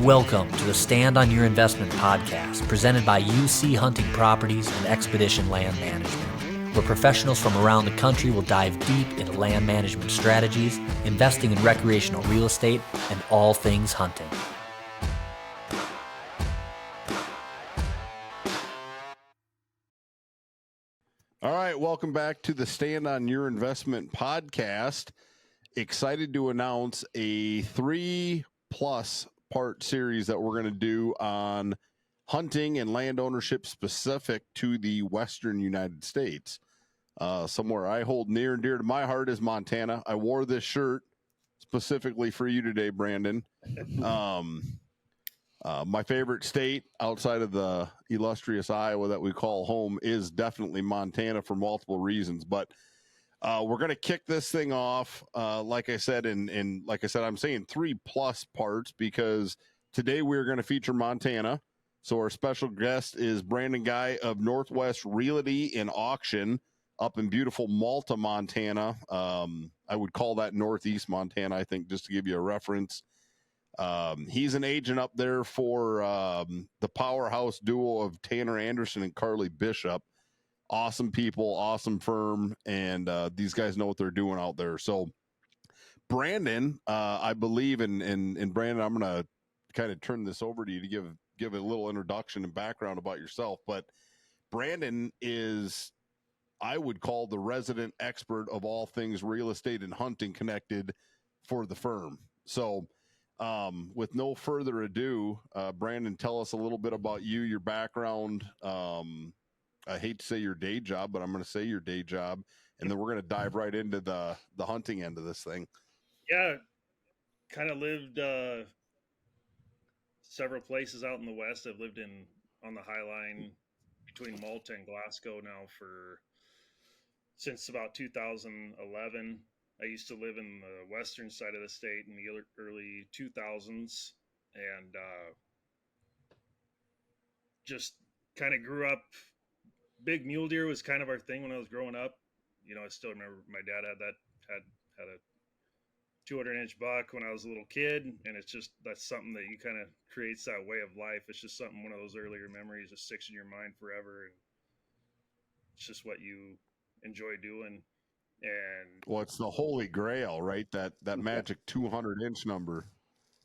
Welcome to the Stand on Your Investment podcast, presented by UC Hunting Properties and Expedition Land Management, where professionals from around the country will dive deep into land management strategies, investing in recreational real estate, and all things hunting. All right, welcome back to the Stand on Your Investment podcast. Excited to announce a 3+ part series that we're going to do on hunting and land ownership specific to the Western United States. Somewhere I hold near and dear to my heart is Montana. I wore this shirt specifically for you today, Brandon. My favorite state outside of the illustrious Iowa that we call home is definitely Montana for multiple reasons. But we're going to kick this thing off, like I said, and like I said, I'm saying 3+ parts because today we're going to feature Montana. So our special guest is Brandon Guhy of Northwest Realty and Auction up in beautiful Malta, Montana. I would call that Northeast Montana, I think, just to give you a reference. He's an agent up there for the powerhouse duo of Tanner Anderson and Carly Bishop. Awesome people, awesome firm, and these guys know what they're doing out there. So Brandon, I believe, and Brandon, I'm going to kind of turn this over to you to give a little introduction and background about yourself. But Brandon is, I would call, the resident expert of all things real estate and hunting connected for the firm. So with no further ado, Brandon, tell us a little bit about you, your background. I hate to say your day job, but I'm going to say your day job, and then we're going to dive right into the hunting end of this thing. Yeah, kind of lived several places out in the West. I've lived on the High Line between Malta and Glasgow now since about 2011. I used to live in the western side of the state in the early 2000s, and just kind of grew up. Big mule deer was kind of our thing when I was growing up. You know, I still remember my dad had a 200-inch buck when I was a little kid, and that's something that you kind of creates that way of life. It's just something, one of those earlier memories that sticks in your mind forever, and it's just what you enjoy doing. And well, it's the holy grail, right? That magic 200-inch number.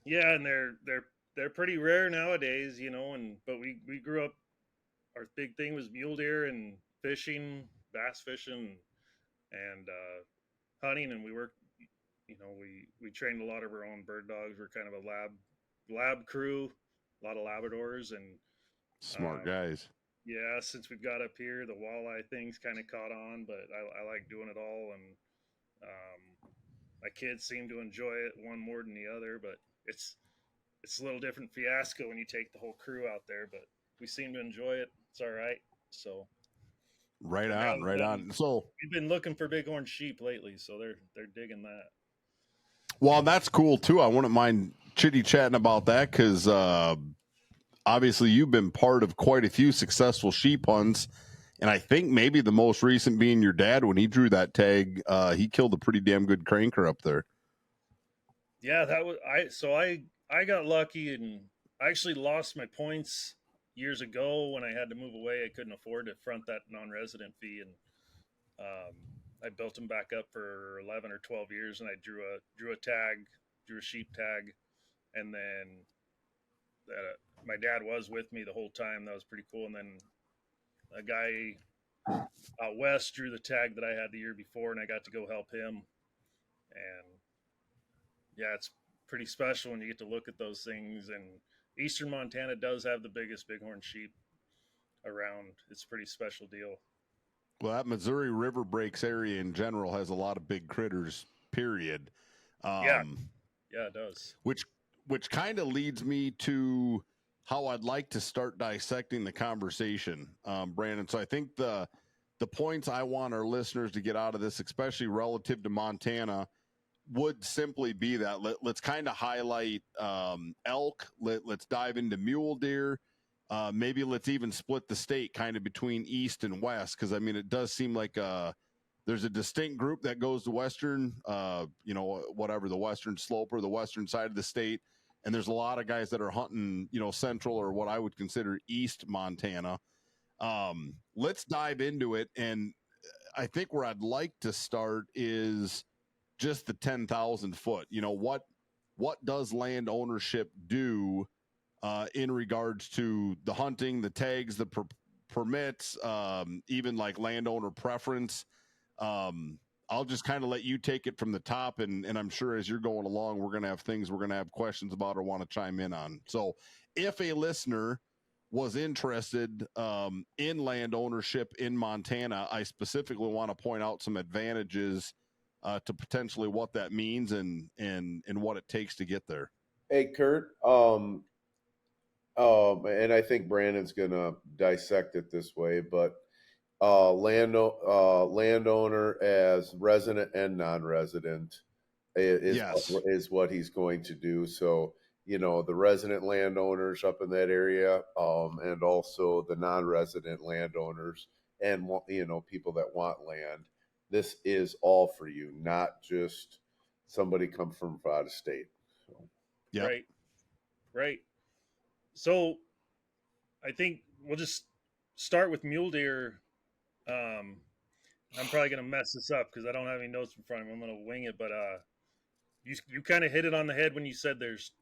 Yeah, and they're pretty rare nowadays, you know. But we grew up. Our big thing was mule deer and fishing, bass fishing, and hunting. And we worked, you know, we trained a lot of our own bird dogs. We're kind of a lab crew, a lot of Labradors and smart guys. Yeah, since we've got up here, the walleye thing's kind of caught on, but I like doing it all, and my kids seem to enjoy it one more than the other. But it's a little different fiasco when you take the whole crew out there, but we seem to enjoy it. It's all right. So right on. So we've been looking for bighorn sheep lately, so they're digging that. Well, that's cool too. I wouldn't mind chitty chatting about that because obviously you've been part of quite a few successful sheep hunts, and I think maybe the most recent being your dad when he drew that tag. He killed a pretty damn good cranker up there. Yeah, that was I got lucky, and I actually lost my points years ago when I had to move away. I couldn't afford to front that non-resident fee, and I built them back up for 11 or 12 years, and I drew a sheep tag, and then my dad was with me the whole time. That was pretty cool. And then a guy out west drew the tag that I had the year before, and I got to go help him. And yeah, it's pretty special when you get to look at those things. And eastern Montana does have the biggest bighorn sheep around. It's a pretty special deal. Well, that Missouri River Breaks area in general has a lot of big critters, period. Yeah, it does. Which kind of leads me to how I'd like to start dissecting the conversation, Brandon. So I think the points I want our listeners to get out of this, especially relative to Montana, would simply be that let's kind of highlight elk. Let's dive into mule deer. Maybe let's even split the state kind of between east and west, because I mean it does seem like there's a distinct group that goes to western, the western slope or the western side of the state, and there's a lot of guys that are hunting, central or what I would consider East Montana. Let's dive into it. And I think where I'd like to start is just the 10,000 foot. What does land ownership do in regards to the hunting, the tags, the permits, even like landowner preference? I'll just kind of let you take it from the top, and I'm sure as you're going along, we're going to have things we're going to have questions about or want to chime in on. So if a listener was interested in land ownership in Montana, I specifically want to point out some advantages to potentially what that means and what it takes to get there. Hey, Kurt. And I think Brandon's gonna dissect it this way, but landowner as resident and non-resident is Yes. is what he's going to do. So the resident landowners up in that area, and also the non-resident landowners, and people that want land. This is all for you, not just somebody come from out of state. So. Yep. Right. So I think we'll just start with mule deer. I'm probably gonna mess this up because I don't have any notes in front of me. I'm gonna wing it, but you kind of hit it on the head when you said there's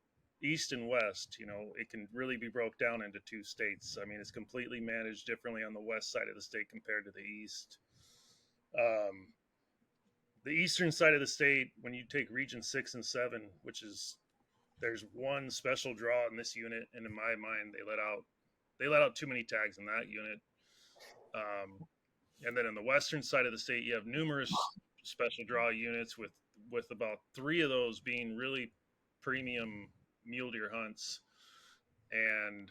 east and west. It can really be broke down into two states. I mean, it's completely managed differently on the west side of the state compared to the east. The eastern side of the state, when you take region 6 and 7, there's one special draw in this unit, and in my mind, they let out too many tags in that unit. And then in the western side of the state, you have numerous special draw units with about 3 of those being really premium mule deer hunts. And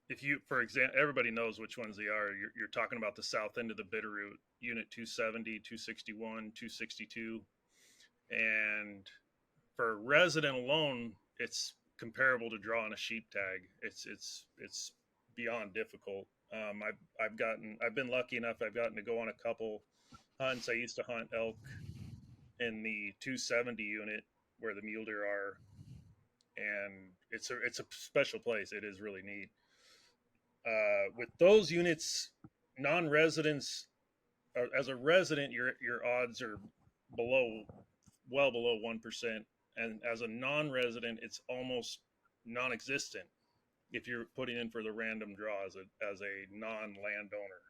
if you, for example, everybody knows which ones they are. You're talking about the south end of the Bitterroot, unit 270, 261, 262. And for resident alone, it's comparable to drawing a sheep tag. It's beyond difficult. I've been lucky enough. I've gotten to go on a couple hunts. I used to hunt elk in the 270 unit where the mule deer are, and it's a special place. It is really neat. With those units, non-residents, as a resident, your odds are well below 1%, and as a non-resident, it's almost non-existent if you're putting in for the random draw as a non-landowner.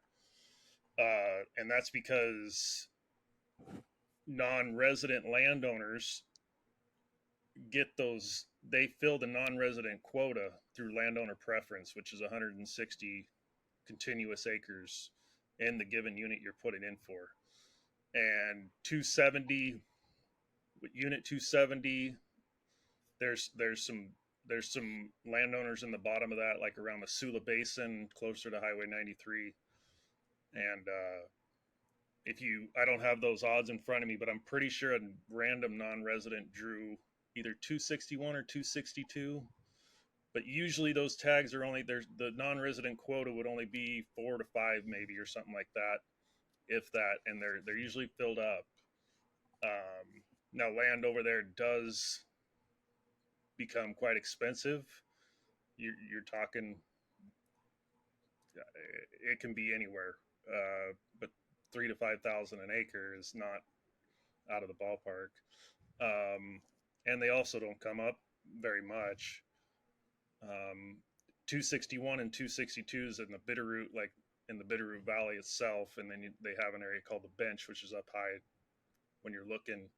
And that's because non-resident landowners they fill the non-resident quota through landowner preference, which is 160 continuous acres in the given unit you're putting in for. And 270, unit 270, there's some landowners in the bottom of that, like around the Sula Basin, closer to Highway 93. And I don't have those odds in front of me, but I'm pretty sure a random non-resident drew either 261 or 262. But usually those tags are the non-resident quota would only be 4 to 5 maybe, or something like that, if that, and they're usually filled up. Now land over there does become quite expensive. You're talking, it can be anywhere, but 3,000 to 5,000 an acre is not out of the ballpark. And they also don't come up very much. 261 and 262s in the Bitterroot, like in the Bitterroot Valley itself, and then they have an area called the Bench, which is up high. When you're looking,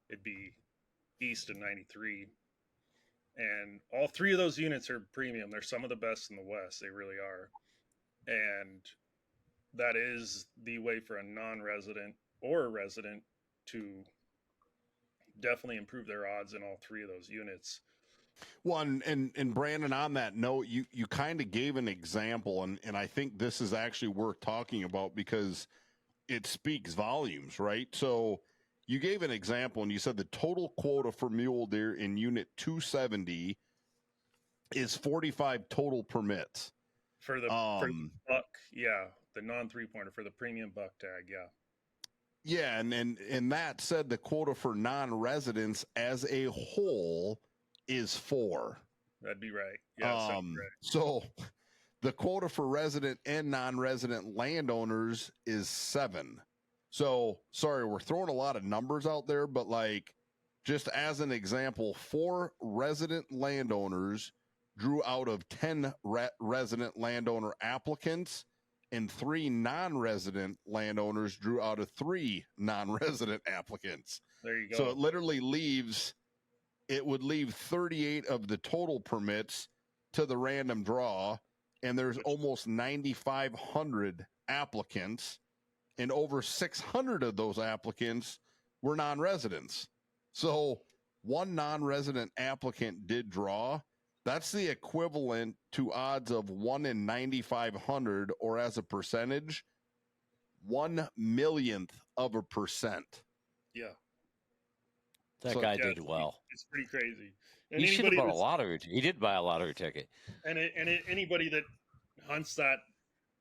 it'd be east of 93. And all 3 of those units are premium. They're some of the best in the West. They really are. And that is the way for a non-resident or a resident to definitely improve their odds in all 3 of those units. Well, and Brandon, on that note, you kind of gave an example, and I think this is actually worth talking about because it speaks volumes, right? So you gave an example, and you said the total quota for mule deer in unit 270 is 45 total permits. For the buck, yeah, the non-3-pointer for the premium buck tag, yeah. Yeah, and that said, the quota for non-residents as a whole is 4. That'd be right. Yeah. So the quota for resident and non-resident landowners is 7. So sorry, we're throwing a lot of numbers out there, but like just as an example, 4 resident landowners drew out of 10 resident landowner applicants, and 3 non-resident landowners drew out of 3 non-resident applicants. There you go. So it literally would leave 38 of the total permits to the random draw, and there's almost 9,500 applicants, and over 600 of those applicants were non-residents. So one non-resident applicant did draw. That's the equivalent to odds of 1 in 9,500, or as a percentage, 1/1,000,000 of a percent. Yeah. That guy did well. It's pretty crazy. And he should have bought a lottery. He did buy a lottery ticket. And anybody that hunts that,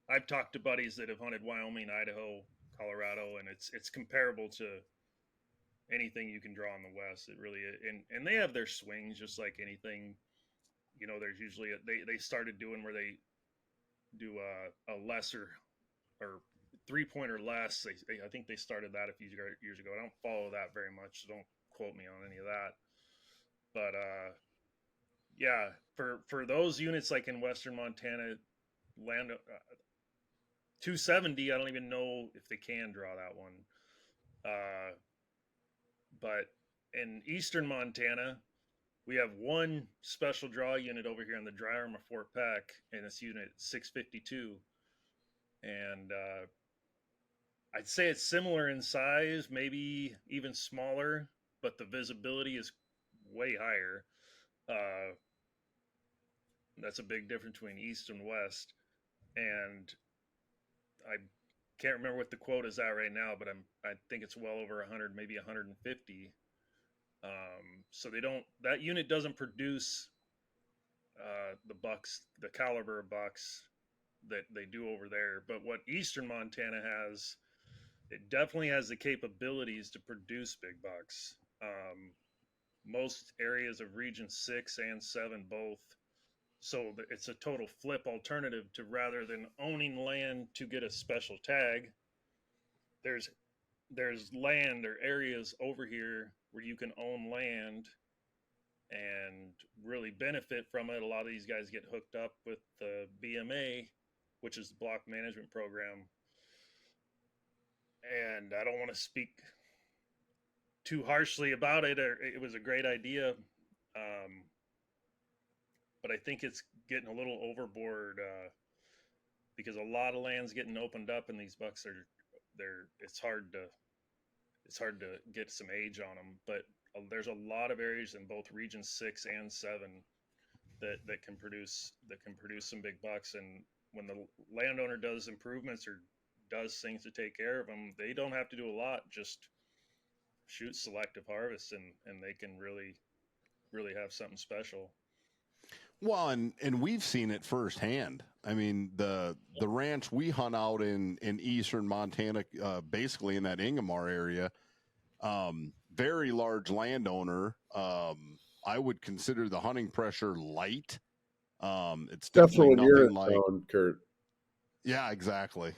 I've talked to buddies that have hunted Wyoming, Idaho, Colorado, and it's comparable to anything you can draw in the West. It really is. And they have their swings just like anything. You know, there's usually they started doing where they do a lesser or 3-point or less. I think they started that a few years ago. I don't follow that very much, so don't quote me on any of that. But yeah, for those units like in Western Montana, land 270, I don't even know if they can draw that one. But in Eastern Montana, we have one special draw unit over here in the dry arm of Fort Peck, and it's unit 652. And I'd say it's similar in size, maybe even smaller, but the visibility is way higher. That's a big difference between East and West. And I can't remember what the quote is at right now, but I think it's well over 100, maybe 150. So that unit doesn't produce the bucks, the caliber of bucks that they do over there. But what Eastern Montana has, it definitely has the capabilities to produce big bucks. Most areas of Region 6 and 7 both. So it's a total flip alternative to, rather than owning land to get a special tag, there's land or areas over here where you can own land and really benefit from it. A lot of these guys get hooked up with the BMA, which is the block management program. And I don't want to speak too harshly about it, or it was a great idea. But I think it's getting a little overboard because a lot of land's getting opened up, and these bucks it's hard to get some age on them. But there's a lot of areas in both Region 6 and 7 that can produce some big bucks. And when the landowner does improvements or does things to take care of them, they don't have to do a lot. Just shoot selective harvest, and they can really have something special. Well, and we've seen it firsthand. I mean, the ranch we hunt out in Eastern Montana, basically in that Ingomar area, very large landowner. I would consider the hunting pressure light. It's definitely nothing like town, Kurt. Yeah, exactly.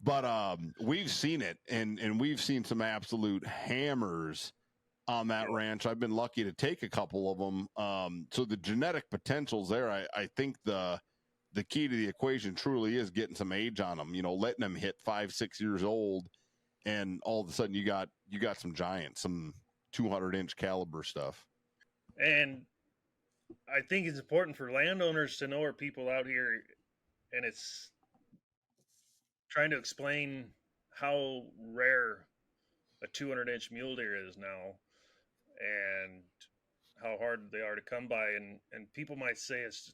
But we've seen it, and we've seen some absolute hammers on that ranch. I've been lucky to take a couple of them. So the genetic potential's there. I think the key to the equation truly is getting some age on them, letting them hit 5-6 years old, and all of a sudden you got some giants, some 200-inch caliber stuff. And I think it's important for landowners to know, or people out here, and it's trying to explain how rare a 200-inch mule deer is now, and how hard they are to come by. And people might say it's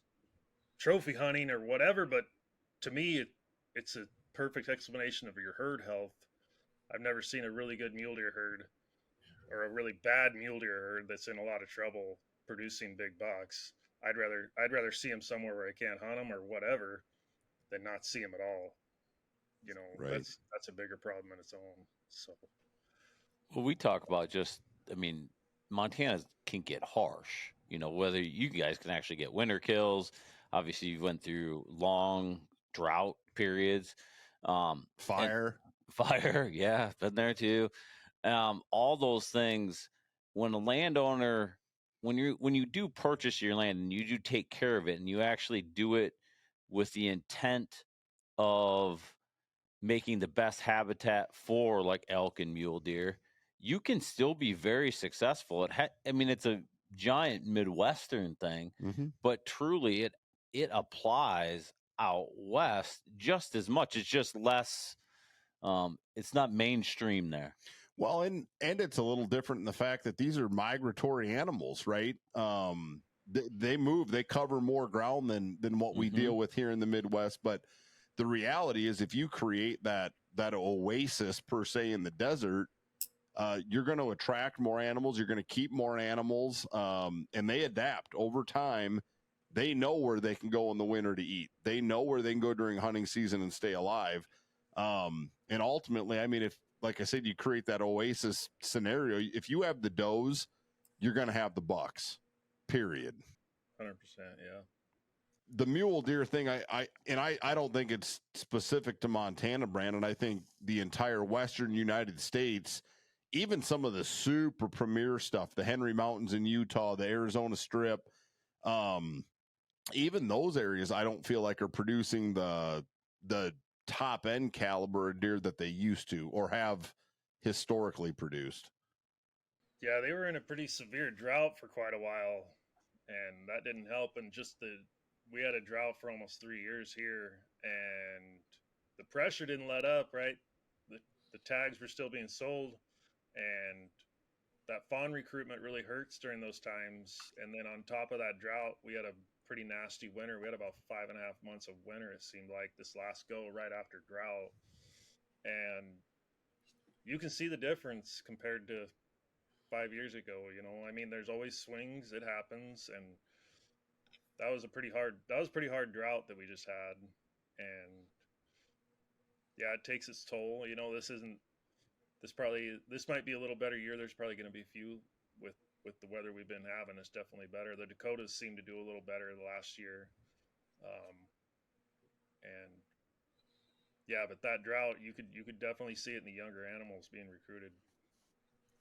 trophy hunting or whatever, but to me, it's a perfect explanation of your herd health. I've never seen a really good mule deer herd or a really bad mule deer herd that's in a lot of trouble producing big bucks. I'd rather see them somewhere where I can't hunt them or whatever than not see them at all. Right. That's a bigger problem in its own. So, Well, we talk about just I mean, Montana can get harsh. Whether you guys can actually get winter kills. Obviously, you went through long drought periods. And Fire. fire, yeah, been there too. All those things. When a landowner, when you do purchase your land and you do take care of it, and you actually do it with the intent of making the best habitat for like elk and mule deer, you can still be very successful. I mean, it's a giant Midwestern thing, Mm-hmm. but truly it applies out west just as much. It's just less. It's not mainstream there. Well, and it's a little different in the fact that these are migratory animals, right? They move, they cover more ground than what we deal with here in the Midwest. But the reality is, if you create that oasis per se in the desert, you're going to attract more animals. You're going to keep more animals, and they adapt over time. They know where they can go in the winter to eat. They know where they can go during hunting season and stay alive. And ultimately, I mean, if, like I said, you create that oasis scenario, if you have the does, you're going to have the bucks, period. 100%. Yeah. The mule deer thing, I don't think it's specific to Montana, Brandon. I think the entire Western United States, even some of the super premier stuff, the Henry Mountains in Utah, the Arizona Strip, even those areas, I don't feel like are producing the top end caliber of deer that they used to or have historically produced. Yeah, they were in a pretty severe drought for quite a while, and that didn't help. And we had a drought for almost 3 years here, and the pressure didn't let up. Right, the tags were still being sold, and that fawn recruitment really hurts during those times. And then on top of that drought, we had a pretty nasty winter. We had about 5.5 months of winter. It seemed like this last go right after drought, and you can see the difference compared to 5 years ago. I mean, there's always swings. It happens, and that was pretty hard drought that we just had, and yeah, it takes its toll. This might be a little better year. There's probably going to be a few with the weather we've been having. It's definitely better. The Dakotas seem to do a little better the last year, and yeah, but that drought, you could definitely see it in the younger animals being recruited.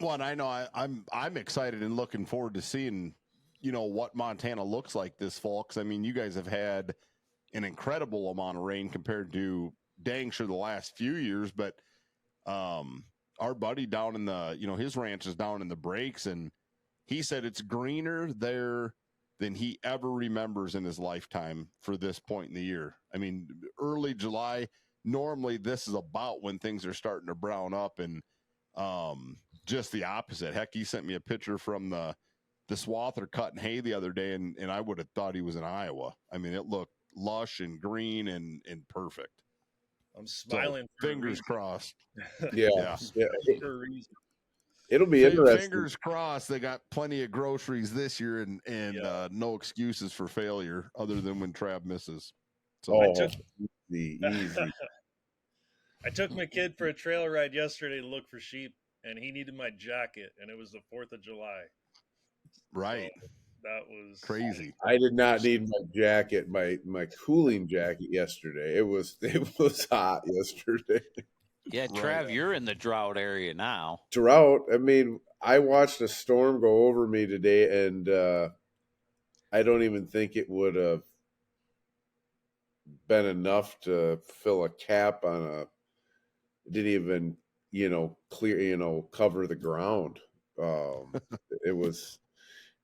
Well, and I know I'm excited and looking forward to seeing, what Montana looks like this fall. Because I mean, you guys have had an incredible amount of rain compared to dang sure the last few years. But our buddy down in the, his ranch is down in the breaks, and he said it's greener there than he ever remembers in his lifetime for this point in the year. I mean, early July, normally this is about when things are starting to brown up, and just the opposite. Heck, he sent me a picture from the swather cutting hay the other day, and I would have thought he was in Iowa. I mean, it looked lush and green and perfect. I'm smiling. So, fingers crossed. Yeah. For a reason. It'll be interesting. Fingers crossed. They got plenty of groceries this year, and no excuses for failure other than when Trav misses. So easy. I took my kid for a trail ride yesterday to look for sheep, and he needed my jacket, and it was the 4th of July. Right. So that was crazy. I did not need my jacket, my cooling jacket yesterday. It was hot yesterday. Yeah, Trav, you're in the drought area now. Drought. I mean, I watched a storm go over me today, and I don't even think it would have been enough to fill a cap on a. It didn't even, clear, cover the ground. It was,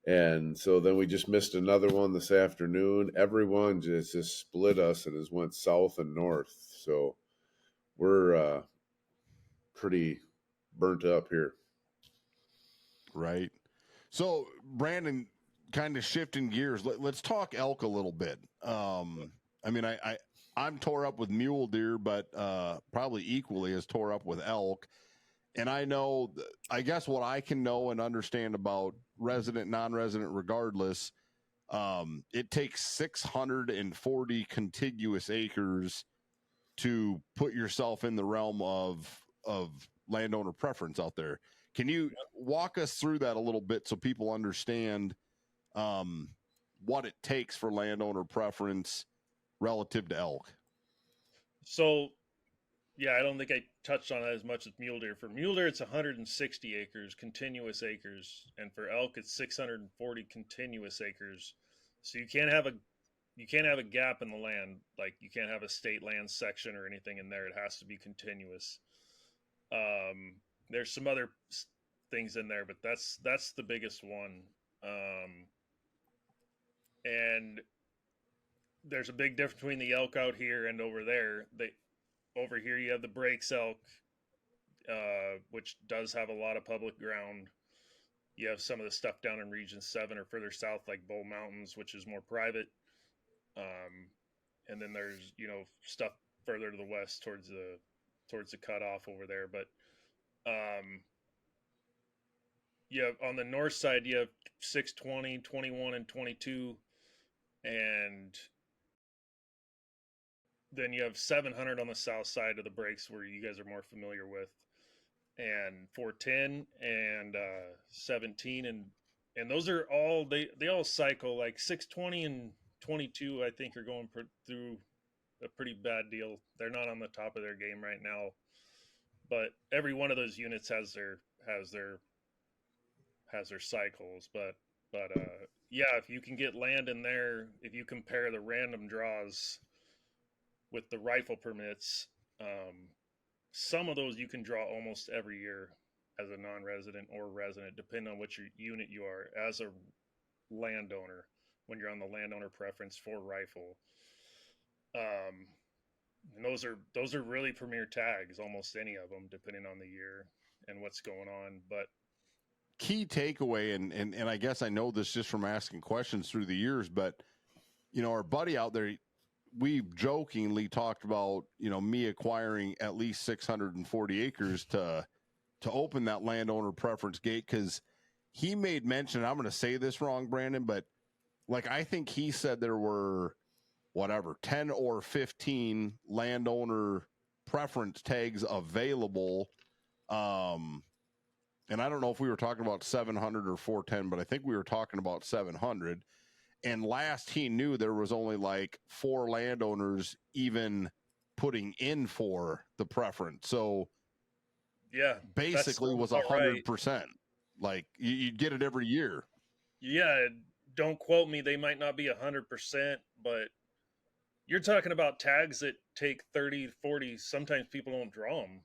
and so then we just missed another one this afternoon. Everyone just split us and has went south and north. So we're pretty burnt up here. Right. So, Brandon, kind of shifting gears, let's talk elk a little bit. I mean, I'm tore up with mule deer, but probably equally as tore up with elk. And I know, I guess what I can know and understand about resident, non-resident, regardless, it takes 640 contiguous acres to put yourself in the realm of landowner preference out there. walk us through that a little bit so people understand what it takes for landowner preference relative to elk. So, yeah, I don't think I touched on that as much as mule deer. For mule deer, it's 160 acres, continuous acres, and for elk, it's 640 continuous acres. So you can't have a gap in the land. Like you can't have a state land section or anything in there. It has to be continuous. There's some other things in there, but that's the biggest one. And there's a big difference between the elk out here and over there. They over here you have the Breaks elk, which does have a lot of public ground. You have some of the stuff down in Region 7 or further south, like Bull Mountains, which is more private. And then there's, stuff further to the west towards the cutoff over there. But you have on the north side, you have 620, 21, and 22. And then you have 700 on the south side of the Breaks where you guys are more familiar with. And 410 and 17 and those are all they all cycle. Like 620 and 22 I think are going through a pretty bad deal. They're not on the top of their game right now, but every one of those units has their cycles. But yeah, if you can get land in there, if you compare the random draws with the rifle permits, some of those you can draw almost every year as a non-resident or resident, depending on which unit you are as a landowner when you're on the landowner preference for rifle. And those are really premier tags, almost any of them, depending on the year and what's going on. But key takeaway, and I guess I know this just from asking questions through the years, but our buddy out there, we've jokingly talked about, me acquiring at least 640 acres to open that landowner preference gate. Cause he made mention, I'm going to say this wrong, Brandon, but like, I think he said there were 10 or 15 landowner preference tags available. And I don't know if we were talking about 700 or 410, but I think we were talking about 700. And last he knew, there was only like 4 landowners even putting in for the preference. So yeah, basically was 100%. Right. Like you'd get it every year. Yeah. Don't quote me. They might not be 100%, but you're talking about tags that take 30, 40. Sometimes people don't draw them.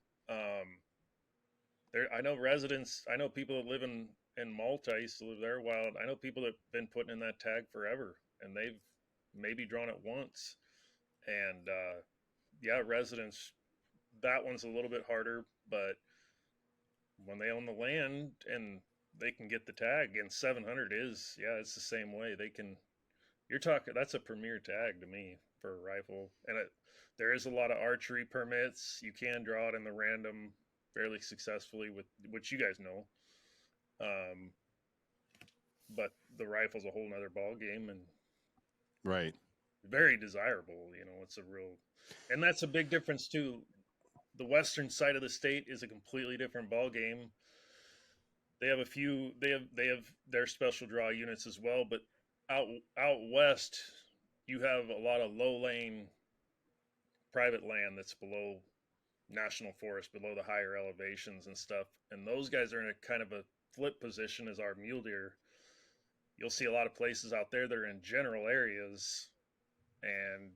I know people that live in Malta. I used to live there a while. I know people that have been putting in that tag forever, and they've maybe drawn it once. And yeah, residents, that one's a little bit harder, but when they own the land and they can get the tag, and 700 is, yeah, it's the same way. That's a premier tag to me for a rifle. And there is a lot of archery permits. You can draw it in the random fairly successfully, with which you guys know. But the rifle's a whole nother ball game, and right, very desirable. It's and that's a big difference too. The western side of the state is a completely different ball game. They have they have their special draw units as well, but out west, you have a lot of low laying private land that's below national forest, below the higher elevations and stuff. And those guys are in a kind of a flip position as our mule deer. You'll see a lot of places out there that are in general areas, and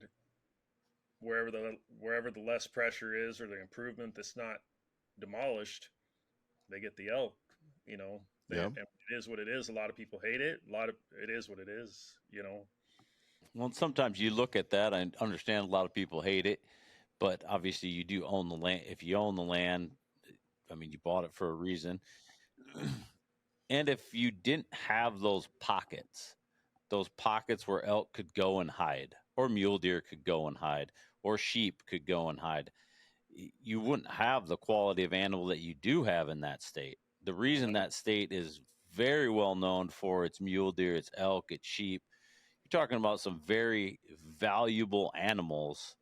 wherever the less pressure is, or the improvement that's not demolished, they get the elk. Yeah. And it is what it is. A lot of people hate it. It is what it is. Well, sometimes you look at that. I understand a lot of people hate it, but obviously you do own the land. If you own the land, I mean, you bought it for a reason. And if you didn't have those pockets where elk could go and hide, or mule deer could go and hide, or sheep could go and hide, you wouldn't have the quality of animal that you do have in that state. The reason that state is very well known for its mule deer, its elk, its sheep. You're talking about some very valuable animals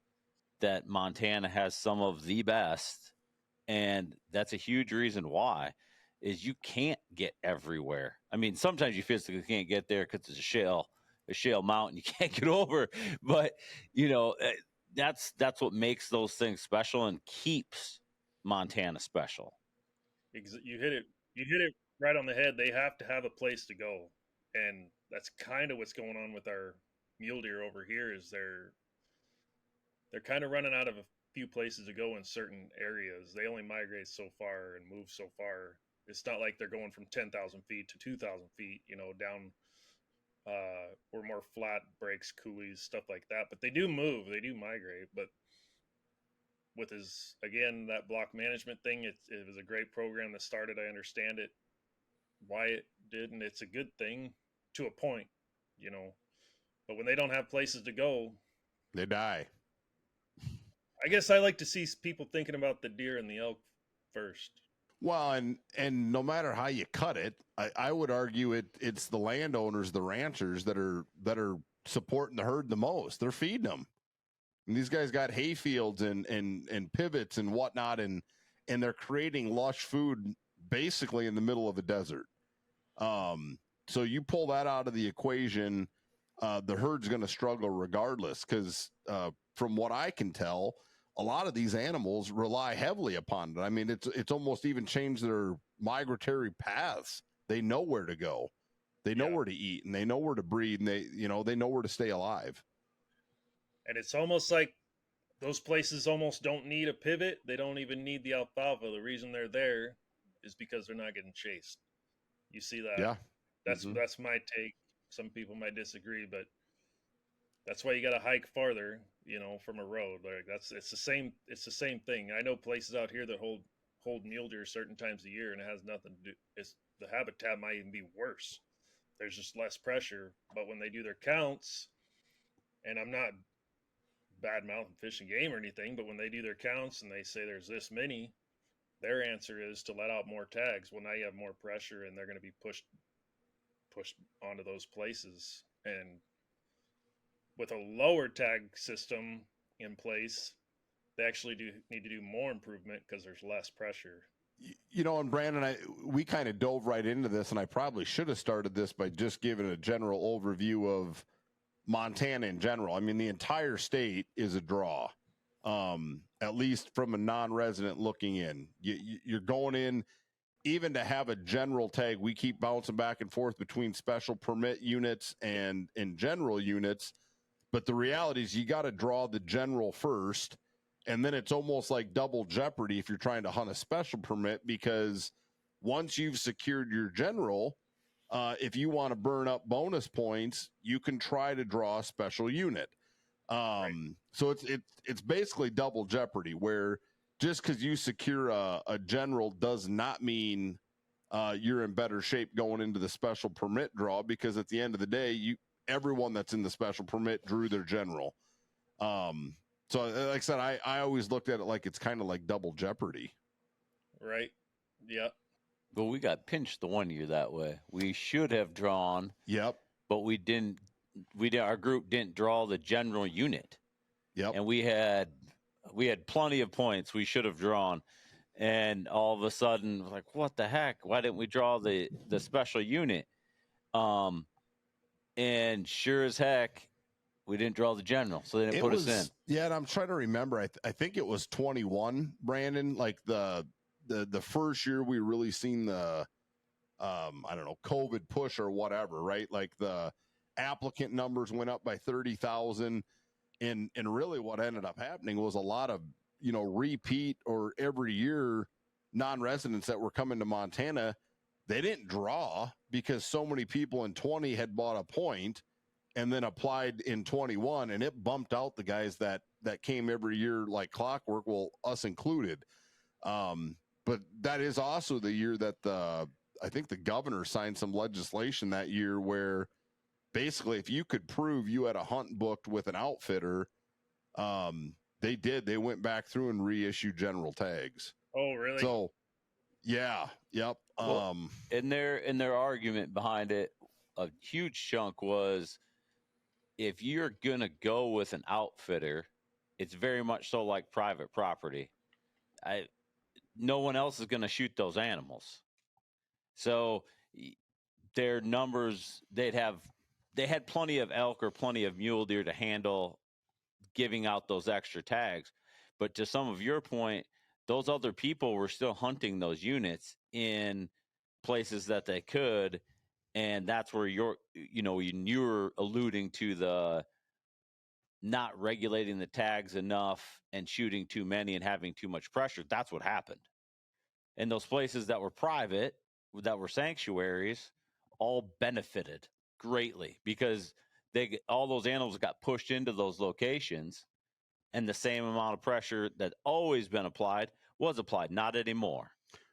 that Montana has some of the best. And that's a huge reason why. is you can't get everywhere. I mean, sometimes you physically can't get there because it's a shale mountain you can't get over. But that's what makes those things special and keeps Montana special. You hit it right on the head. They have to have a place to go, and that's kind of what's going on with our mule deer over here. Is they're kind of running out of a few places to go in certain areas. They only migrate so far and move so far. It's not like they're going from 10,000 feet to 2,000 feet, down or more flat breaks, coulees, stuff like that. But they do move, they do migrate. But with again, that block management thing, it was a great program that started. I understand it, why it did, and it's a good thing to a point, But when they don't have places to go, they die. I guess I like to see people thinking about the deer and the elk first. Well, and no matter how you cut it, I would argue it's the landowners, the ranchers that are supporting the herd the most. They're feeding them. And these guys got hay fields and pivots and whatnot, and they're creating lush food basically in the middle of a desert. So you pull that out of the equation, the herd's going to struggle regardless, because from what I can tell, a lot of these animals rely heavily upon it. I mean, it's almost even changed their migratory paths. They know where to go, they know where to eat, and they know where to breed, and they know where to stay alive. And it's almost like those places almost don't need a pivot. They don't even need the alfalfa. The reason they're there is because they're not getting chased. You see that? Yeah. That's my take. Some people might disagree, but that's why you got to hike farther, from a road. Like it's the same thing. I know places out here that hold mule deer certain times a year, and it has nothing to do. The habitat might even be worse. There's just less pressure. But when they do their counts, and I'm not bad mouthing Fish and Game or anything, but when they do their counts and they say there's this many, their answer is to let out more tags. Well, now you have more pressure, and they're going to be pushed onto those places. And with a lower tag system in place, they actually do need to do more improvement because there's less pressure. And Brandon, we kind of dove right into this, and I probably should have started this by just giving a general overview of Montana in general. I mean, the entire state is a draw, at least from a non-resident looking in. You're going in, even to have a general tag. We keep bouncing back and forth between special permit units and general units. But the reality is you got to draw the general first, and then it's almost like double jeopardy if you're trying to hunt a special permit, because once you've secured your general, if you want to burn up bonus points, you can try to draw a special unit. Right. So it's basically double jeopardy, where just because you secure a general does not mean you're in better shape going into the special permit draw, because at the end of the day, everyone that's in the special permit drew their general. So like I said, I always looked at it like it's kind of like double jeopardy. Right. Yep. Well, we got pinched the one year that way. We should have drawn. Yep. But we didn't. Our group didn't draw the general unit. Yep. And we had plenty of points we should have drawn, and all of a sudden, like, what the heck? Why didn't we draw the special unit? And sure as heck, we didn't draw the general, so they didn't put us in. Yeah, and I'm trying to remember. I think it was 21, Brandon. Like the first year we really seen the I don't know, COVID push or whatever, right? Like the applicant numbers went up by 30,000, and really what ended up happening was a lot of repeat or every year non-residents that were coming to Montana. They didn't draw because so many people in 20 had bought a point and then applied in 21, and it bumped out the guys that came every year like clockwork, well, us included. But that is also the year that I think the governor signed some legislation that year where basically if you could prove you had a hunt booked with an outfitter, they went back through and reissued general tags. Oh, really? So yeah. Yep. Well, in their argument behind it, a huge chunk was, if you're going to go with an outfitter, it's very much so like private property. No one else is going to shoot those animals. So their numbers, they had plenty of elk or plenty of mule deer to handle giving out those extra tags. But to some of your point, those other people were still hunting those units in places that they could. And that's where you're alluding to the not regulating the tags enough and shooting too many and having too much pressure. That's what happened. And those places that were private, that were sanctuaries, all benefited greatly because all those animals got pushed into those locations, and the same amount of pressure that always been applied was applied. Not anymore.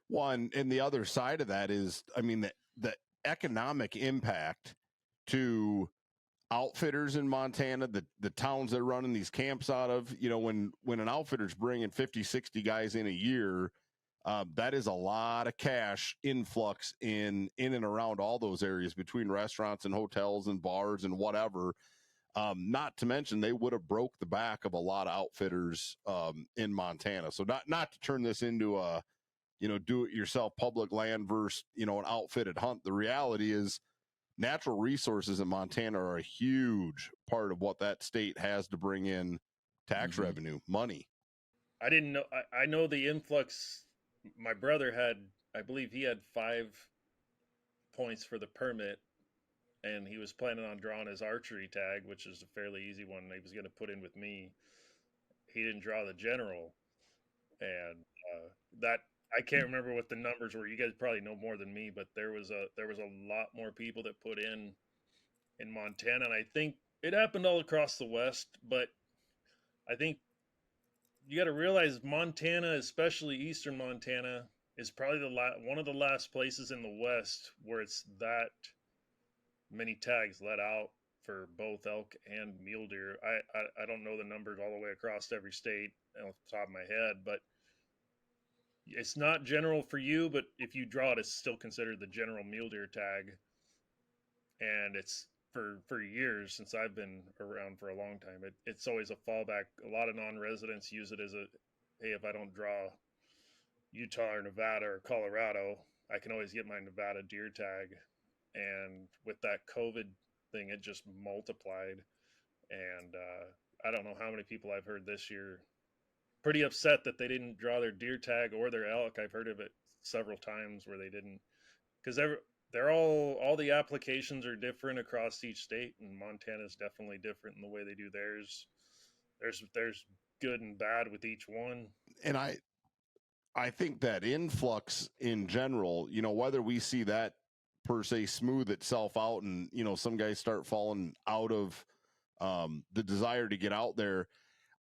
One, and the other side of that is, I mean, the economic impact to outfitters in Montana, the towns they're running these camps out of, when an outfitter's bringing 50, 60 guys in a year, that is a lot of cash influx in and around all those areas between restaurants and hotels and bars and whatever. Not to mention they would have broke the back of a lot of outfitters in Montana. So not to turn this into a do it yourself public land versus an outfitted hunt. The reality is natural resources in Montana are a huge part of what that state has to bring in tax revenue, money. I didn't know. I know the influx. My brother had, I believe he had 5 points for the permit, and he was planning on drawing his archery tag, which is a fairly easy one. He was going to put in with me. He didn't draw the general, and that I can't remember what the numbers were. You guys probably know more than me, but there was a lot more people that put in Montana, and I think it happened all across the West. But I think you got to realize Montana, especially eastern Montana, is probably one of the last places in the West where it's that many tags let out for both elk and mule deer. I don't know the numbers all the way across every state off the top of my head, but it's not general for you. But if you draw it, it's still considered the general mule deer tag, and it's for years since I've been around for a long time. It's always a fallback. A lot of non-residents use it as a, hey, if I don't draw Utah or Nevada or Colorado, I can always get my Nevada deer tag. And with that COVID thing, it just multiplied. And I don't know how many people I've heard this year pretty upset that they didn't draw their deer tag or their elk. I've heard of it several times where they didn't, because they're all the applications are different across each state, and Montana is definitely different in the way they do theirs. There's good and bad with each one. And I think that influx in general, whether we see that per se smooth itself out and, some guys start falling out of the desire to get out there,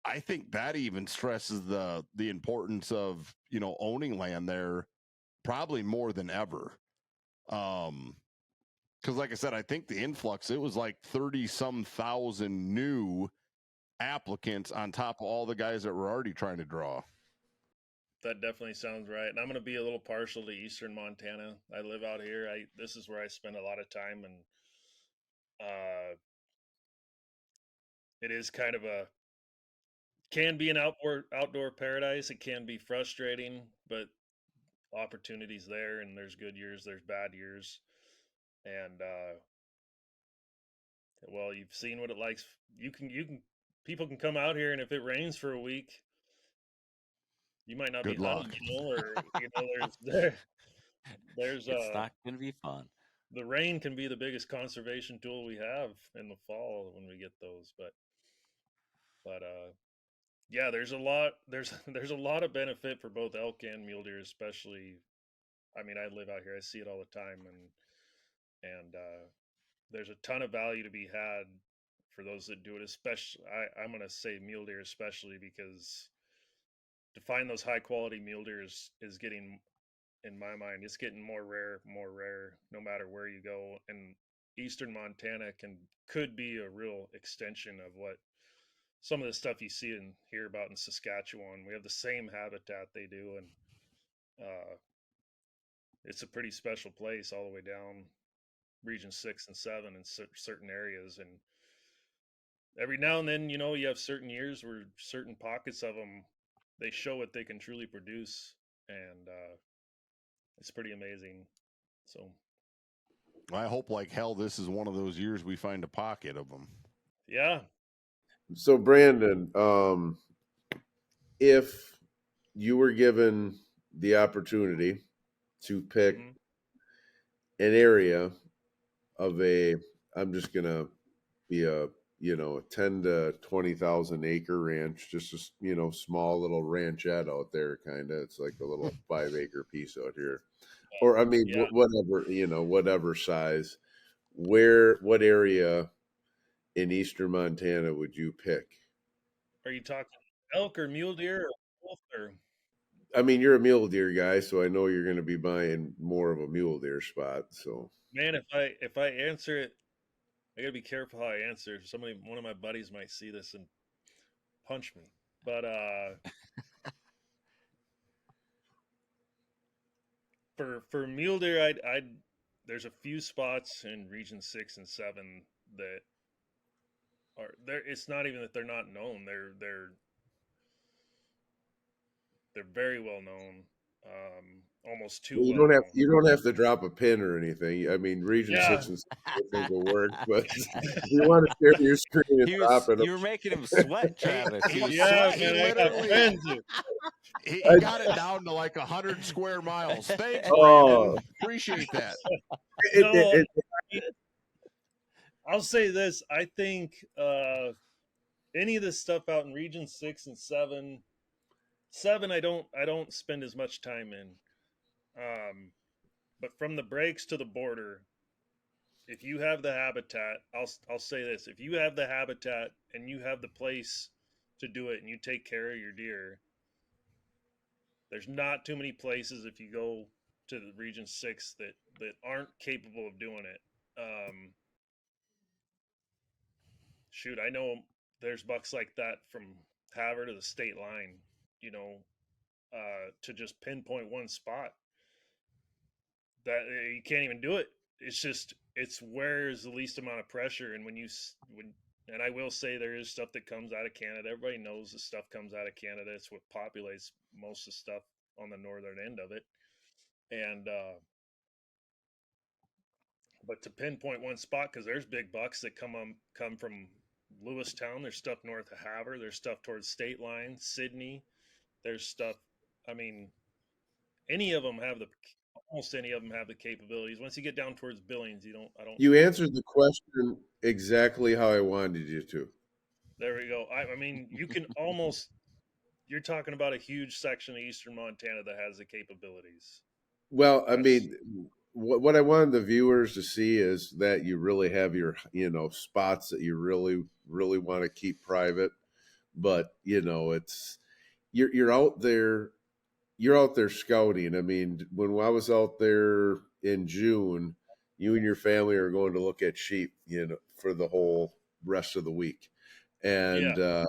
I think that even stresses the importance of, owning land there probably more than ever. Because like I said, I think the influx, it was like 30 some thousand new applicants on top of all the guys that were already trying to draw. That definitely sounds right. And I'm going to be a little partial to eastern Montana. I live out here. This is where I spend a lot of time, and it is kind of can be an outdoor paradise. It can be frustrating, but opportunities there, and there's good years, there's bad years, and well, you've seen what it likes. You can people can come out here, and if it rains for a week, you might not be Good luck. hunting, or there's It's not going to be fun. the rain can be the biggest conservation tool we have in the fall when we get those, but yeah, there's a lot of benefit for both elk and mule deer, especially. I mean, I live out here, I see it all the time, and there's a ton of value to be had for those that do it. Especially, I'm going to say mule deer, especially because to find those high quality mule deer is getting, in my mind, it's getting more rare, no matter where you go. And eastern Montana could be a real extension of what some of the stuff you see and hear about in Saskatchewan. We have the same habitat they do, and it's a pretty special place all the way down region 6 and 7 in certain areas. And every now and then, you have certain years where certain pockets of them, they show what they can truly produce, and it's pretty amazing. So I hope like hell this is one of those years we find a pocket of them. yeah. So Brandon, if you were given the opportunity to pick Mhm. an area of I'm just gonna be a 10 to 20,000 acre ranch, just a small little ranchette out there, kind of. It's like a little 5 acre piece out here, or I mean, Yeah. whatever size. What area in eastern Montana would you pick? Are you talking elk or mule deer or wolf or? I mean, you're a mule deer guy, so I know you're going to be buying more of a mule deer spot. So, Man, if I answer it, I gotta be careful how I answer. One of my buddies might see this and punch me. But for mule deer, I'd there's a few spots in Region 6 and 7 that are there. It's not even that they're not known. They're very well known. Almost too you well don't have known. you don't have to drop a pin or anything. I mean, Region Yeah. 6 and 7, I think will work, but if you want to share your screen and drop it, You were making him sweat, Travis. He was Yeah, sweating. man, I got literally- friends. He got it down to like 100 square miles. Thanks, Oh. Brandon. Appreciate that. No, it, I'll say this. I think any of this stuff out in Region 6 and 7, 7 I don't spend as much time in. But from the breaks to the border, if you have the habitat, I'll say this: if you have the habitat and you have the place to do it, and you take care of your deer, there's not too many places if you go to the Region 6 that aren't capable of doing it. Shoot, I know there's bucks like that from Havre to the state line. You know, to just pinpoint one spot that you can't even do it. It's just it's where is the least amount of pressure, and when and I will say there is stuff that comes out of Canada. Everybody knows the stuff comes out of Canada. It's what populates most of the stuff on the northern end of it, and but to pinpoint one spot because there's big bucks that come from Lewistown. There's stuff north of Havre. There's stuff towards state line, Sydney. There's stuff. I mean, any of them have the almost any of them have the capabilities. Once you get down towards Billings, you don't. I don't. you answered the question exactly how I wanted you to. There we go. I mean, you can almost. You're talking about a huge section of eastern Montana that has the capabilities. Well, I That's mean, what I wanted the viewers to see is that you really have your, spots that you really, really want to keep private. But, it's you're out there scouting. I mean, when I was out there in June, you and your family are going to look at sheep, for the whole rest of the week. yeah.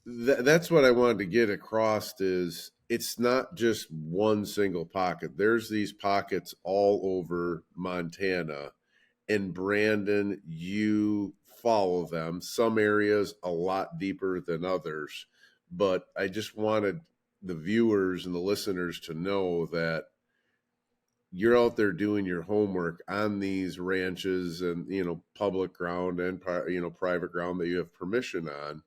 And that's what I wanted to get across is it's not just one single pocket. There's these pockets all over Montana. And Brandon, you follow them. Some areas a lot deeper than others. But I just wanted the viewers and the listeners to know that you're out there doing your homework on these ranches and public ground and private ground that you have permission on,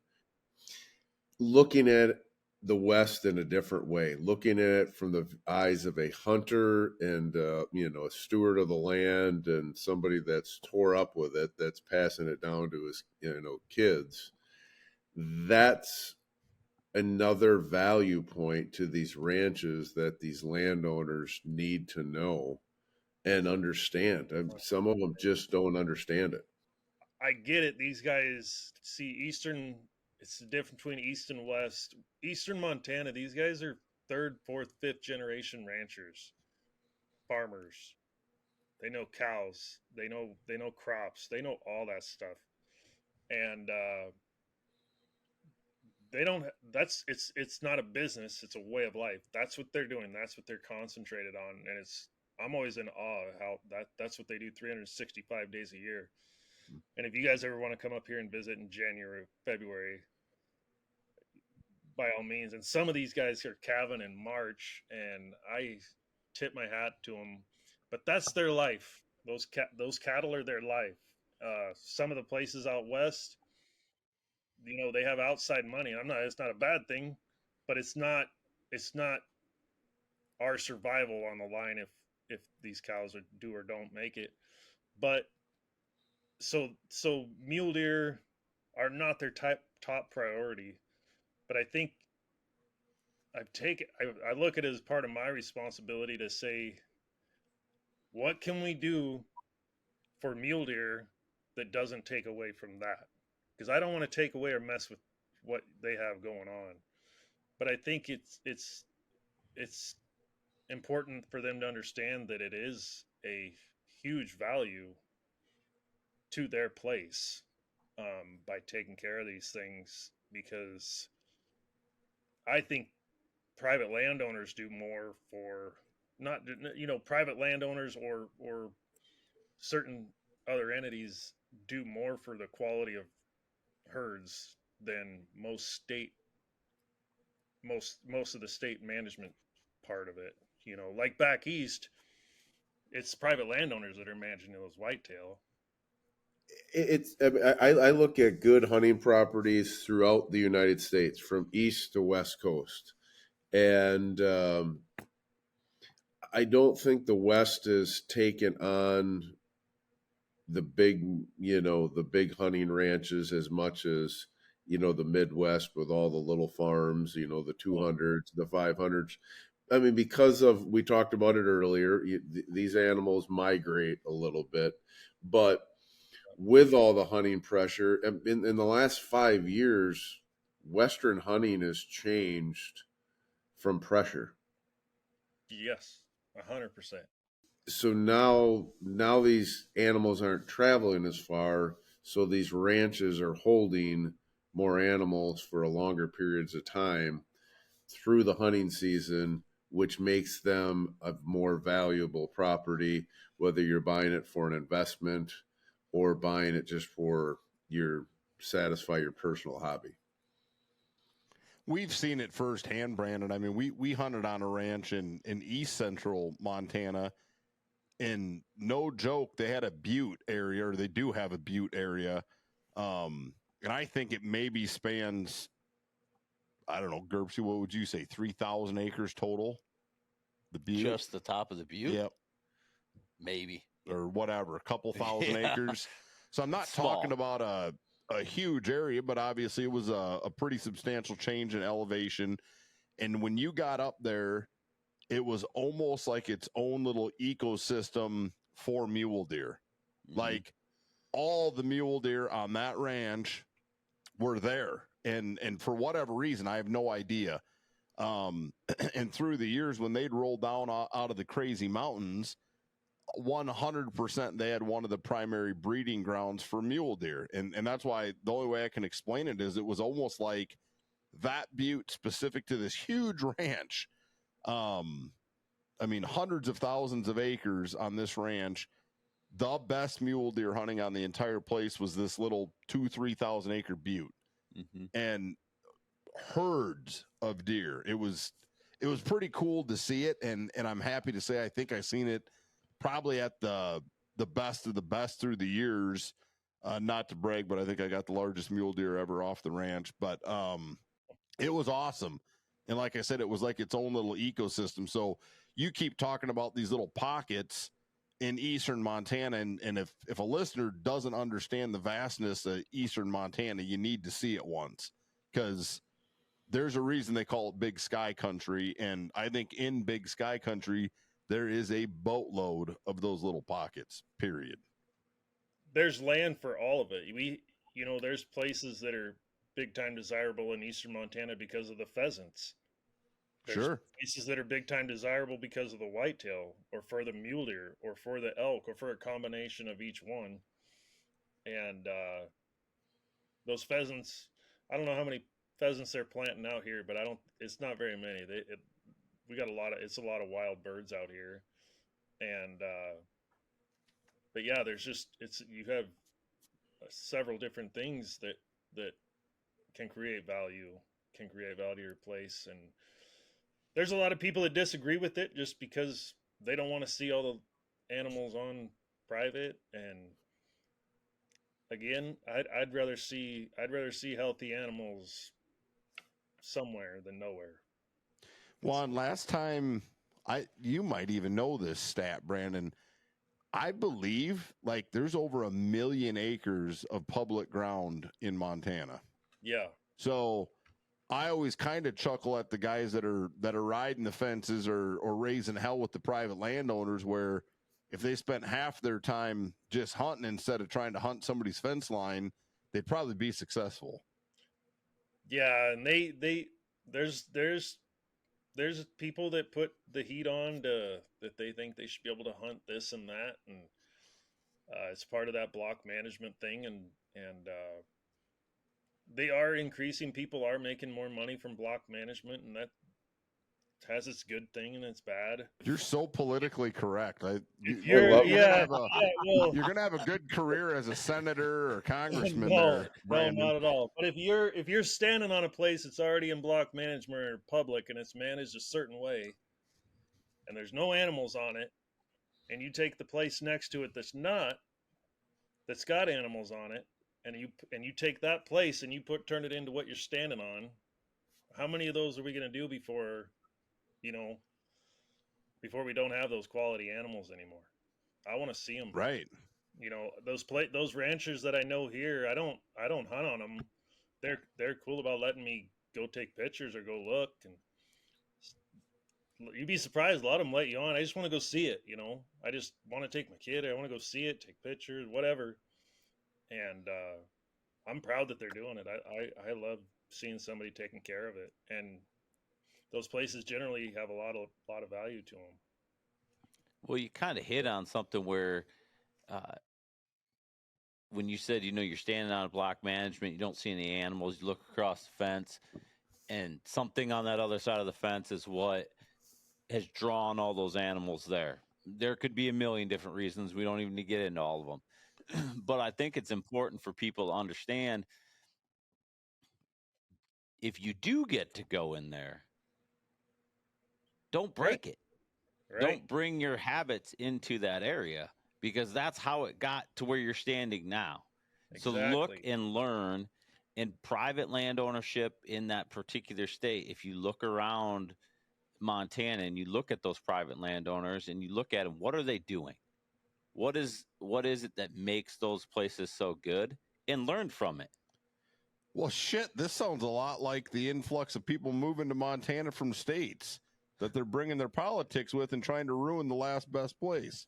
looking at the West in a different way, looking at it from the eyes of a hunter and a steward of the land and somebody that's tore up with it, that's passing it down to his kids. That's another value point to these ranches that these landowners need to know and understand. Some of them just don't understand it. I get it. These guys see Eastern. It's the difference between East and West. Eastern Montana. These guys are third, fourth, fifth generation ranchers, farmers. They know cows. They know crops. They know all that stuff, and they don't. It's not a business. It's a way of life. That's what they're doing. That's what they're concentrated on, and it's. I'm always in awe of how that's what they do 365 days a year. And if you guys ever want to come up here and visit in January, February, by all means. And some of these guys are calving in March, and I tip my hat to them. but that's their life. Those cattle are their life. Some of the places out west, they have outside money. And it's not a bad thing, but it's not our survival on the line if these cows do or don't make it. But so mule deer are not their top priority. But I think I look at it as part of my responsibility to say, what can we do for mule deer that doesn't take away from that? Because I don't want to take away or mess with what they have going on. But I think it's important for them to understand that it is a huge value to their place, by taking care of these things, because I think private landowners do more for, not private landowners or certain other entities do more for the quality of herds than most of the state management part of it. Like back east, it's private landowners that are managing those whitetail. I look at good hunting properties throughout the United States, from east to west coast, and I don't think the West has taken on the big hunting ranches as much as the Midwest, with all the little farms, the 200s, the 500s. I mean, because we talked about it earlier, these animals migrate a little bit, but with all the hunting pressure in the last 5 years, Western hunting has changed from pressure. Yes, 100%. So now these animals aren't traveling as far, so these ranches are holding more animals for a longer periods of time through the hunting season, which makes them a more valuable property, whether you're buying it for an investment or buying it just for satisfy your personal hobby. We've seen it firsthand, Brandon. I mean, we hunted on a ranch in east central Montana, and no joke, they had a butte area, or they do have a butte area. And I think it maybe spans, I don't know, Gerbsy, what would you say, 3,000 acres total? The butte? Just the top of the butte? Yep. Maybe. Or whatever, a couple thousand acres. So I'm not Small. talking about a huge area, but obviously it was a pretty substantial change in elevation. And when you got up there, it was almost like its own little ecosystem for mule deer. Mhm. Like, all the mule deer on that ranch were there. And for whatever reason, I have no idea. And through the years, when they'd roll down out of the crazy mountains, 100% they had one of the primary breeding grounds for mule deer. And that's why the only way I can explain it is it was almost like that butte specific to this huge ranch. I mean, hundreds of thousands of acres on this ranch. The best mule deer hunting on the entire place was this little 3,000 acre butte. Mm-hmm. And herds of deer. It was pretty cool to see it. And I'm happy to say, I think I've seen it probably at the best of the best through the years. Not to brag, but I think I got the largest mule deer ever off the ranch. But it was awesome. And like I said, it was like its own little ecosystem. So you keep talking about these little pockets in eastern Montana. And if a listener doesn't understand the vastness of eastern Montana, you need to see it once, because there's a reason they call it Big Sky Country. And I think in Big Sky Country, there is a boatload of those little pockets, period. There's land for all of it. There's places that are big time desirable in eastern Montana because of the pheasants. There's Sure. places that are big time desirable because of the whitetail, or for the mule deer, or for the elk, or for a combination of each one. And those pheasants, I don't know how many pheasants they're planting out here, but it's not very many. We got it's a lot of wild birds out here. And but yeah, you have several different things that can create value to your place. And there's a lot of people that disagree with it just because they don't want to see all animals on private, and again, I'd rather see healthy animals somewhere than nowhere. Juan, last time you might even know this stat, Brandon. I believe like there's over 1 million acres of public ground in Montana. Yeah. So I always kind of chuckle at the guys that are riding the fences or raising hell with the private landowners, where if they spent half their time just hunting instead of trying to hunt somebody's fence line, they'd probably be successful. Yeah, and there's people that put the heat on to that they think they should be able to hunt this and that, and it's part of that block management thing, and they are increasing. People are making more money from block management, and that has its good thing and its bad. You're so politically correct. You're You're gonna have a good career as a senator or congressman. no, there, Brandon. not at all. But if you're standing on a place that's already in block management or public, and it's managed a certain way, and there's no animals on it, and you take the place next to it that's got animals on it, and you take that place and you turn it into what you're standing on, how many of those are we going to do before we don't have those quality animals anymore? I want to see them. Right. Those ranchers that I know here, I don't hunt on them. They're cool about letting me go take pictures or go look, and you'd be surprised. A lot of them let you on. I just want to go see it. I just want to take my kid. I want to go see it, take pictures, whatever. And I'm proud that they're doing it. I love seeing somebody taking care of it, and those places generally have a lot of value to them. Well, you kind of hit on something where when you said, you're standing on a block management, you don't see any animals, you look across the fence, and something on that other side of the fence is what has drawn all those animals there. There could be a million different reasons. We don't even need to get into all of them. But I think it's important for people to understand, if you do get to go in there, don't break it. Right. Don't bring your habits into that area, because that's how it got to where you're standing now. Exactly. So look and learn. In private land ownership in that particular state, if you look around Montana and you look at those private landowners and you look at them, what are they doing? What is it that makes those places so good? And learn from it. Well, shit, this sounds a lot like the influx of people moving to Montana from states that they're bringing their politics with and trying to ruin the last best place.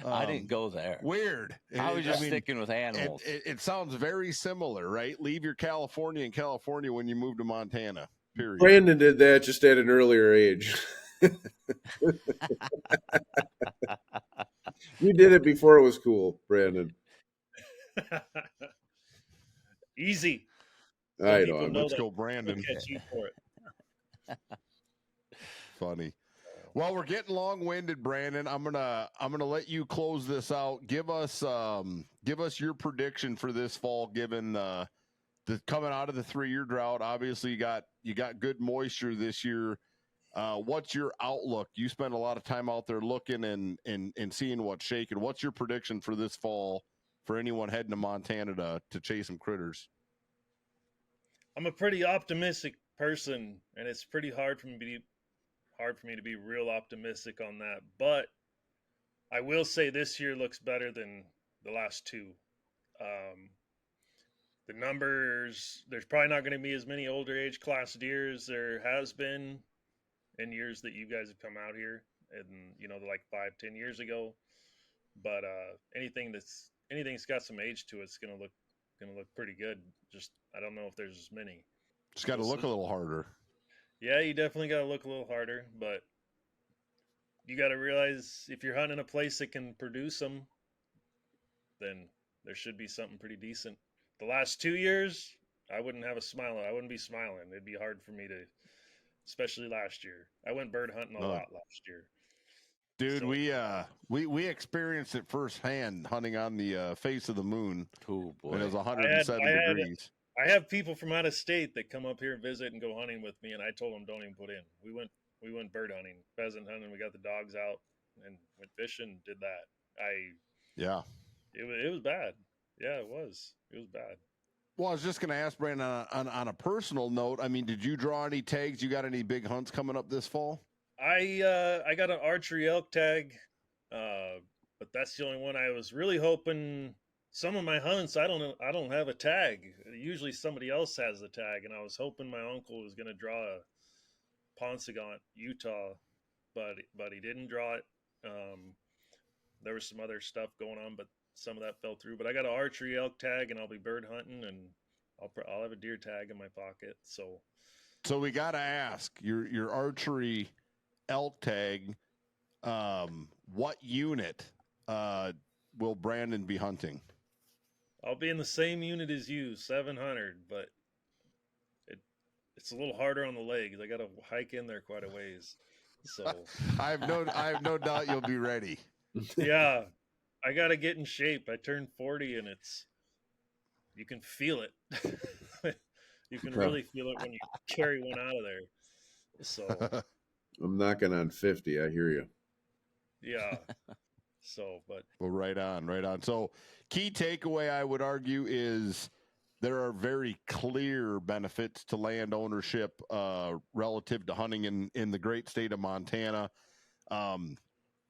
I didn't go there. Weird. I was just sticking with animals. It sounds very similar, right? Leave your California in California when you move to Montana, period. Brandon did that just at an earlier age. You did it before it was cool, Brandon. Easy. I know. Let's go, Brandon. Catch you for it. Funny. Well, we're getting long-winded, Brandon. I'm gonna let you close this out. Give us your prediction for this fall, given the coming out of the 3-year drought. Obviously, you got good moisture this year. What's your outlook? You spend a lot of time out there looking and seeing what's shaking. What's your prediction for this fall for anyone heading to Montana to chase some critters? I'm a pretty optimistic person, and it's pretty hard for me to be real optimistic on that. But I will say this year looks better than the last two. The numbers, there's probably not going to be as many older age class deer as there has been in years that you guys have come out here, and like 5-10 years ago. But anything's got some age to it's gonna look pretty good. Just I don't know if there's as many. Just got to look a little harder. Yeah, you definitely got to look a little harder, but you got to realize if you're hunting a place that can produce them, then there should be something pretty decent. The last 2 years, I wouldn't be smiling. It'd be hard for me to, especially last year. I went bird hunting a lot last year. Dude, so, we experienced it firsthand hunting on the face of the moon. Oh boy. When it was 107 degrees. I have people from out of state that come up here and visit and go hunting with me, and I told them don't even put in. We went bird hunting, pheasant hunting. We got the dogs out. and went fishing, did that. Yeah. It was bad. Yeah, it was bad. Well, I was just going to ask Brandon on a personal note. I mean, did you draw any tags? You got any big hunts coming up this fall? I got an archery elk tag, but that's the only one. I was really hoping. Some of my hunts, I don't have a tag. Usually somebody else has the tag, and I was hoping my uncle was going to draw a Paunsaugunt, Utah, but he didn't draw it. There was some other stuff going on, but some of that fell through. But I got an archery elk tag, and I'll be bird hunting, and I'll have a deer tag in my pocket. So we got to ask your archery elk tag. What unit will Brandon be hunting? I'll be in the same unit as you, 700, but it's a little harder on the legs. I got to hike in there quite a ways. So I have no doubt you'll be ready. Yeah, I got to get in shape. I turned 40, and you can feel it. You can really feel it when you carry one out of there. So I'm knocking on 50. I hear you. yeah. So, but well, right on. So, key takeaway, I would argue, is there are very clear benefits to land ownership relative to hunting in the great state of Montana.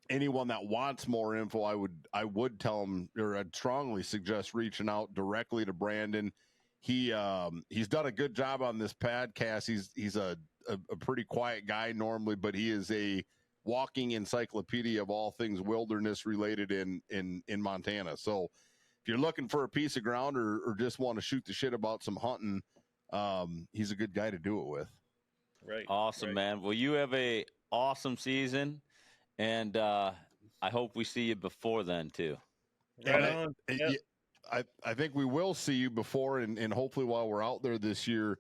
Anyone that wants more info, I would tell them, or I'd strongly suggest reaching out directly to Brandon. He's done a good job on this podcast. He's a pretty quiet guy normally, but he is a walking encyclopedia of all things wilderness related in Montana. So if you're looking for a piece of ground or just want to shoot the shit about some hunting, he's a good guy to do it with. Right. Awesome, right. man. Well, you have a awesome season, and I hope we see you before then too. Right on. Yep. I think we will see you before and hopefully while we're out there this year.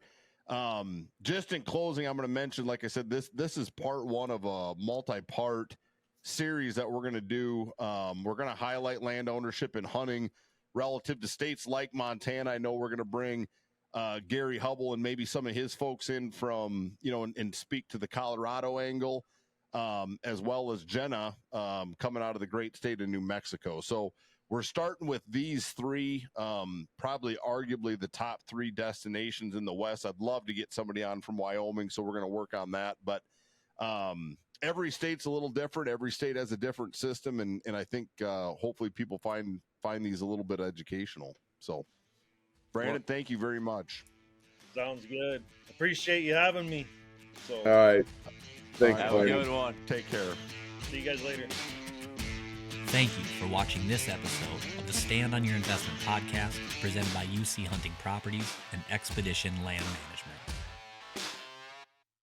Just in closing, I'm going to mention, like I said, this is part one of a multi-part series that we're going to do. We're going to highlight land ownership and hunting relative to states like Montana. I know we're going to bring Gary Hubble and maybe some of his folks in from, and speak to the Colorado angle, as well as Jenna coming out of the great state of New Mexico. So we're starting with these three, probably arguably the top three destinations in the West. I'd love to get somebody on from Wyoming, so we're going to work on that. But every state's a little different. Every state has a different system, and I think hopefully people find these a little bit educational. So, Brandon, thank you very much. Sounds good. Appreciate you having me. So, All right. Thanks, Have a good one. Take care. See you guys later. Thank you for watching this episode of the Stand on Your Investment podcast presented by UC Hunting Properties and Expedition Land Management.